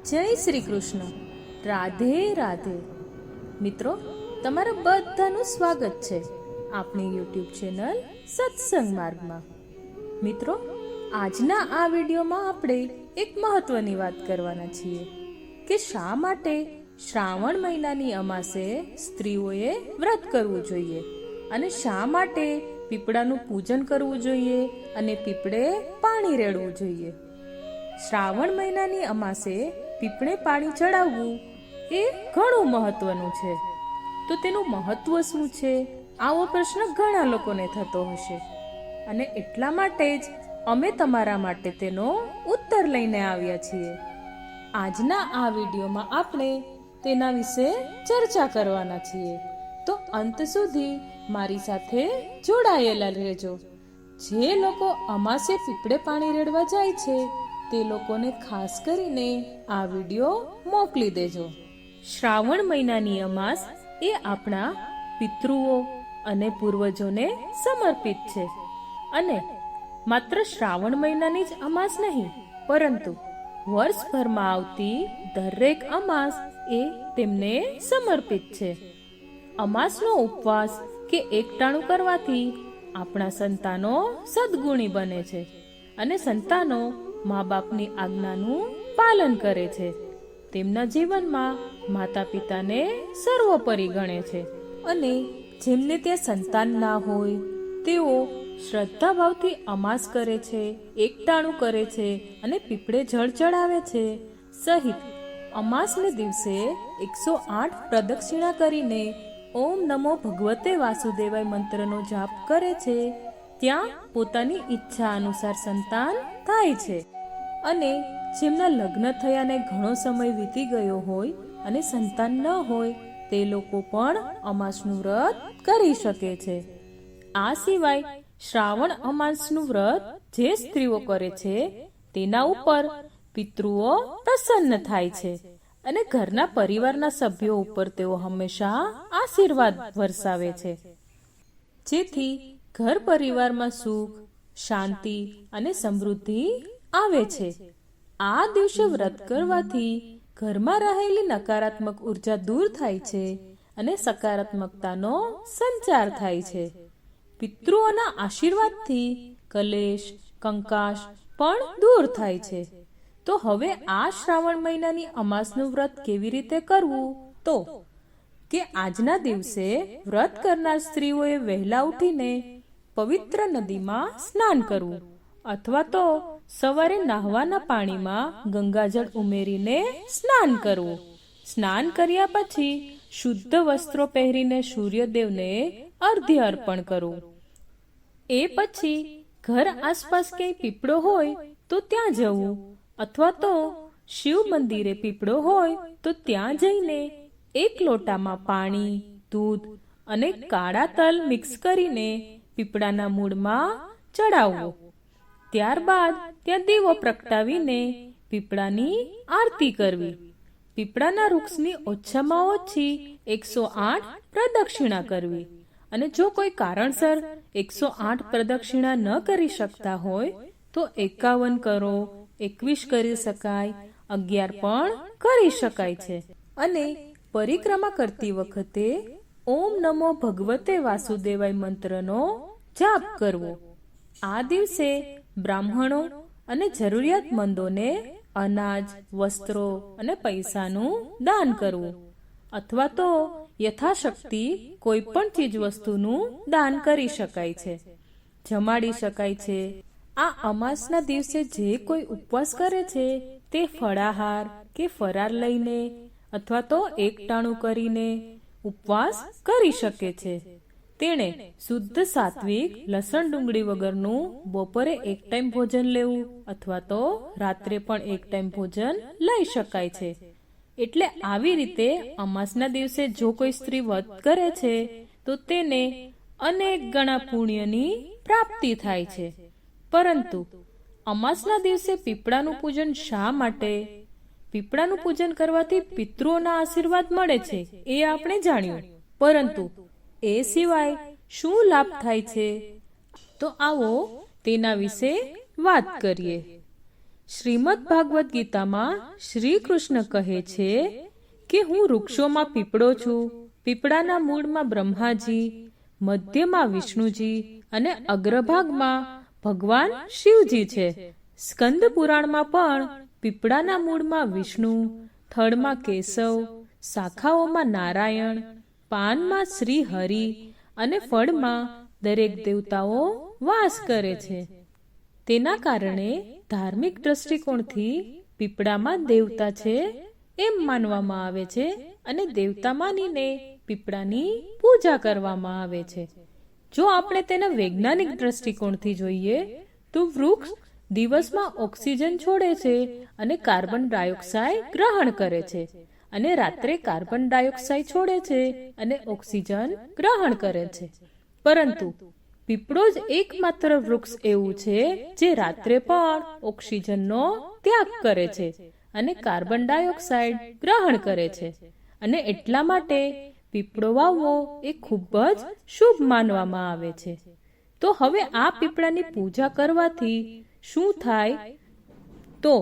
જય શ્રી કૃષ્ણ. રાધે રાધે. મિત્રો, તમારા બધાનું સ્વાગત છે આપણી યુટ્યુબ ચેનલ સત્સંગ માર્ગમાં. મિત્રો, આજના આ વિડીયોમાં આપણે એક મહત્વની વાત કરવાના છીએ કે શા માટે શ્રાવણ મહિનાની અમાસે સ્ત્રીઓએ વ્રત કરવું જોઈએ અને શા માટે પીપળાનું પૂજન કરવું જોઈએ અને પીપળે પાણી રેડવું જોઈએ. શ્રાવણ મહિનાની અમાસે પીપળે પાણી ચડાવવું એ ઘણું મહત્વનું છે. તો તેનું મહત્વ શું છે, આવો પ્રશ્ન ઘણા લોકોને થતો હશે અને એટલા માટે જ અમે તમારા માટે તેનો ઉત્તર લઈને આવ્યા છીએ. આજના આ વિડીયોમાં આપણે તેના વિશે ચર્ચા કરવાના છીએ, તો અંત સુધી મારી સાથે જોડાયેલા રહેજો. જે લોકો અમાસે પીપળે પાણી રેડવા જાય છે તે લોકોને ખાસ કરીને આ વિડીયો મોકલી દેજો. શ્રાવણ મહિનાની અમાસ એ આપણા પિતૃઓ અને પૂર્વજોને સમર્પિત છે અને માત્ર શ્રાવણ મહિનાની જ અમાસ નહીં, પરંતુ વર્ષભરમાં આવતી દરેક અમાસ એ તેમને સમર્પિત છે. અમાસનો ઉપવાસ કે એકટાણું કરવાથી આપણા સંતાનો સદગુણી બને છે અને સંતાનો મા બાપની આજ્ઞાનું પાલન કરે છે. તેમના જીવનમાં માતા પિતાને સર્વોપરી ગણે છે અને જેમને ત્યાં સંતાન ના હોય તેઓ શ્રદ્ધાભાવથી અમાસ કરે છે, એકટાણું કરે છે અને પીપળે જળ ચડાવે છે સહિત અમાસને દિવસે 108 પ્રદક્ષિણા કરીને ઓમ નમો ભગવતે વાસુદેવાય મંત્રનો જાપ કરે છે. ત્યાં પોતાની ઈચ્છા અનુસાર સંતાન થાય છે અને જેમના લગ્ન થયાને ઘણો સમય વીતી ગયો હોય અને સંતાન ન હોય તે લોકો પણ અમાસનું વ્રત કરી શકે છે. આ સિવાય શ્રાવણ અમાસનું વ્રત જે સ્ત્રીઓ કરે છે તેના ઉપર પિતૃઓ પ્રસન્ન થાય છે અને ઘરના પરિવારના સભ્યો ઉપર તેઓ હંમેશા આશીર્વાદ વરસાવે છે, જેથી ઘર પરિવારમાં સુખ, શાંતિ અને સમૃદ્ધિ આવે છે. આ દિવસે વ્રત કરવાથી ઘરમાં રહેલી નકારાત્મક ઉર્જા દૂર થાય છે અને સકારાત્મકતાનો સંચાર થાય છે. પિતૃઓના આશીર્વાદથી કલેશ, કંકાશ પણ દૂર થાય છે. તો હવે આ શ્રાવણ મહિનાની અમાસનું વ્રત કેવી રીતે કરવું? તો કે આજના દિવસે વ્રત કરનાર સ્ત્રીઓએ વહેલા ઉઠીને પવિત્ર નદીમાં સ્નાન કરવું અથવા તો સવારે નહાવાના પાણીમાં ગંગાજળ ઉમેરીને સ્નાન કરવું. સ્નાન કર્યા પછી શુદ્ધ વસ્ત્રો પહેરીને સૂર્યદેવને અર્ઘ્ય અર્પણ કરવું. એ પછી ઘર આસપાસ ક્યાંય પીપળો હોય તો ત્યાં જવું અથવા તો શિવ મંદિરે પીપળો હોય તો ત્યાં જઈને એક લોટામાં પાણી, દૂધ અને કાળા તલ મિક્સ કરીને પીપળાના મૂળમાં ચડાવવું. ત્યારબાદ ત્યાં દીવો પ્રગટાવીને પીપળાની આરતી કરવી. પીપળાના વૃક્ષની ઓછામાં ઓછી 108 પ્રદક્ષિણા કરવી અને જો કોઈ કારણસર 108 પ્રદક્ષિણા ન કરી શકતા હોય તો 51 કરો, 21 કરી શકાય, 11 પણ કરી શકાય છે. અને પરિક્રમા કરતી વખતે ઓમ નમો ભગવતે વાસુદેવાય મંત્રનો જાપ કરવો. આ દિવસે બ્રાહ્મણો અને જરૂરિયાતમંદોને અનાજ, વસ્ત્રો અને પૈસાનું દાન કરવું અથવા તો યથાશક્તિ કોઈ પણ ચીજ વસ્તુનું દાન કરી શકાય છે, જમાડી શકાય છે. આ અમાસના દિવસે જે કોઈ ઉપવાસ કરે છે તે ફળાહાર કે ફરાર લઈને અથવા તો એકટાણું કરીને ઉપવાસ કરી શકે છે. તેણે શુદ્ધ સાત્વિક લસણ ડુંગળી વગરનું બપોરે એક ટાઈમ ભોજન લેવું અથવા તો રાત્રે પણ એક ટાઈમ ભોજન લઈ શકાય છે. એટલે આવી રીતે અમાસના દિવસે જો કોઈ સ્ત્રી વ્રત કરે છે તો તેને અનેક ગણા પુણ્યની પ્રાપ્તિ થાય છે. પરંતુ અમાસના દિવસે પીપળાનું પૂજન શા માટે? પીપળાનું પૂજન કરવાથી પિતૃઓના આશીર્વાદ મળે છે એ આપણે જાણ્યું, પરંતુ એ સિવાય શું લાભ થાય છે? તો આવો તેના વિશે વાત કરીએ. શ્રીમદ ભાગવત ગીતામાં શ્રી કૃષ્ણ કહે છે કે હું વૃક્ષોમાં પીપળો છું, પીપળાના મૂળમાં બ્રહ્માજી, મધ્યમાં વિષ્ણુજી અને અગ્રભાગમાં ભગવાન શિવજી છે. સ્કંદ પુરાણમાં પણ પીપળાના મૂળમાં વિષ્ણુ, થડમાં કેશવ, શાખાઓમાં નારાયણ, પાનમાં શ્રી હરિ અને ફળમાં દરેક દેવતાઓ વાસ કરે છે. તેના કારણે ધાર્મિક દ્રષ્ટિકોણથી પીપળામાં દેવતા છે એમ માનવામાં આવે છે અને દેવતા માનીને પીપળાની પૂજા કરવામાં આવે છે. જો આપણે તેના વૈજ્ઞાનિક દ્રષ્ટિકોણથી જોઈએ તો વૃક્ષ દિવસમાં ઓક્સિજન છોડે છે અને કાર્બન ડાયોક્સાઇડ ગ્રહણ કરે છે અને રાત્રે કાર્બન ડાયોક્સાઇડ છોડે છે અને ઓક્સિજન ગ્રહણ કરે છે. પરંતુ પીપળો જ એકમાત્ર વૃક્ષ એવું છે જે રાત્રે પણ ઓક્સિજનનો ત્યાગ કરે છે અને કાર્બન ડાયોક્સાઇડ ગ્રહણ કરે છે. અને એટલા માટે પીપળો વાવવો એ ખૂબ જ શુભ માનવામાં આવે છે. તો હવે આ પીપળાની પૂજા કરવાથી શું થાય? તો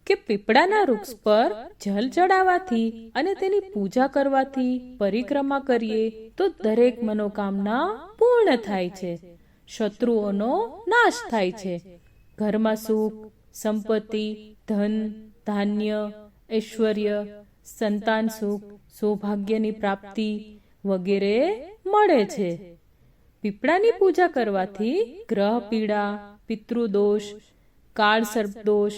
કે પીપળાના વૃક્ષ પર જલ ચડાવવાથી અને તેની પૂજા કરવાથી, પરિક્રમા કરીએ તો દરેક મનોકામના પૂર્ણ થાય છે, શત્રુઓનો નાશ થાય છે, ઘરમાં સુખ, સંપત્તિ, ધન, ધાન્ય, ઐશ્વર્ય, સંતાન સુખ, સૌભાગ્યની પ્રાપ્તિ વગેરે મળે છે. પીપળાની પૂજા કરવાથી ગ્રહ પીડા, પિતૃદોષ, કાળ સર્પદોષ,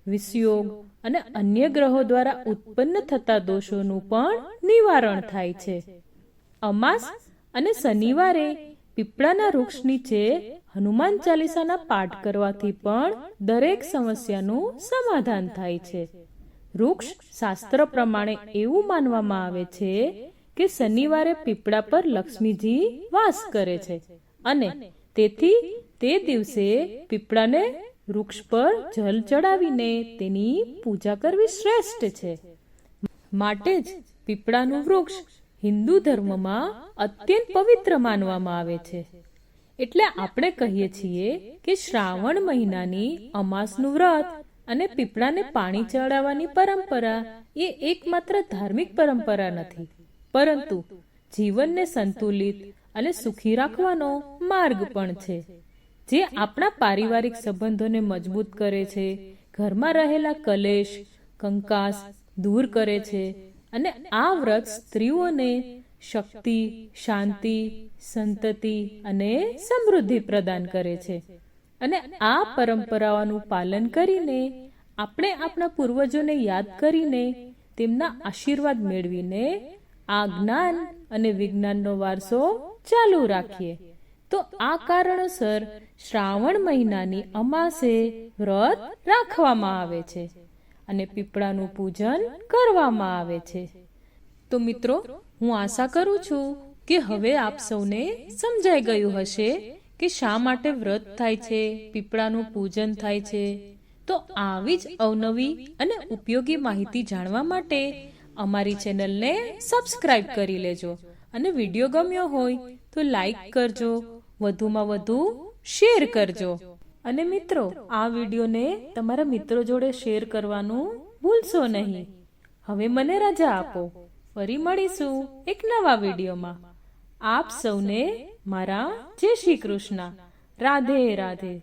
વિષયોગ અને અન્ય ગ્રહો દ્વારા ઉત્પન્ન થતા દોષોનું પણ નિવારણ થાય છે. અમાસ અને શનિવારે પીપળાના વૃક્ષ નીચે હનુમાન ચાલીસાના પાઠ કરવાથી પણ દરેક સમસ્યાનું સમાધાન થાય છે. વૃક્ષ શાસ્ત્ર પ્રમાણે એવું માનવામાં આવે છે કે શનિવારે પીપળા પર લક્ષ્મીજી વાસ કરે છે અને તેથી તે દિવસે પીપળાને વૃક્ષ પર જલ ચડાવીને તેની પૂજા કરવી શ્રેષ્ઠ છે. માટે જ પીપળાનું વૃક્ષ હિન્દુ ધર્મમાં અત્યંત પવિત્ર માનવામાં આવે છે. એટલે આપણે કહીએ છીએ કે શ્રાવણ મહિનાની અમાસનું વ્રત અને પીપળાને પાણી ચડાવવાની પરંપરા એ એકમાત્ર ધાર્મિક પરંપરા નથી, પરંતુ જીવનને સંતુલિત અને સુખી રાખવાનો માર્ગ પણ છે, જે આપણા પારિવારિક સંબંધોને મજબૂત કરે છે, ઘરમાં રહેલા કલેશ, કંકાસ દૂર કરે છે અને આ વ્રત સ્ત્રીઓને શક્તિ, શાંતિ, સંતતિ અને સમૃદ્ધિ પ્રદાન કરે છે. અને આ પરંપરાઓનું પાલન કરીને આપણે આપણા પૂર્વજોને યાદ કરીને તેમના આશીર્વાદ મેળવીને આ જ્ઞાન અને વિજ્ઞાનનો વારસો ચાલુ રાખીએ. તો આ કારણોસર શ્રાવણ મહિનાની અમાસે વ્રત રાખવામાં આવે છે અને પીપળાનું પૂજન કરવામાં આવે છે. તો મિત્રો, હું આશા કરું છું કે હવે આપ સૌને સમજાઈ ગયું હશે કે શા માટે વ્રત થાય છે, પીપળાનું પૂજન થાય છે. તો આવી જ અવનવી અને ઉપયોગી માહિતી જાણવા માટે અમારી ચેનલને સબસ્ક્રાઇબ કરી લેજો અને વિડીયો ગમ્યો હોય તો લાઈક કરજો, વધુમાં વધુ શેર કરજો. અને મિત્રો, આ વિડીયોને તમારા મિત્રો જોડે શેર કરવાનું ભૂલશો નહીં. હવે મને રજા આપો, ફરી મળીશું એક નવા વિડીયોમાં. આપ સૌને મારા જય શ્રી કૃષ્ણ. રાધે રાધે.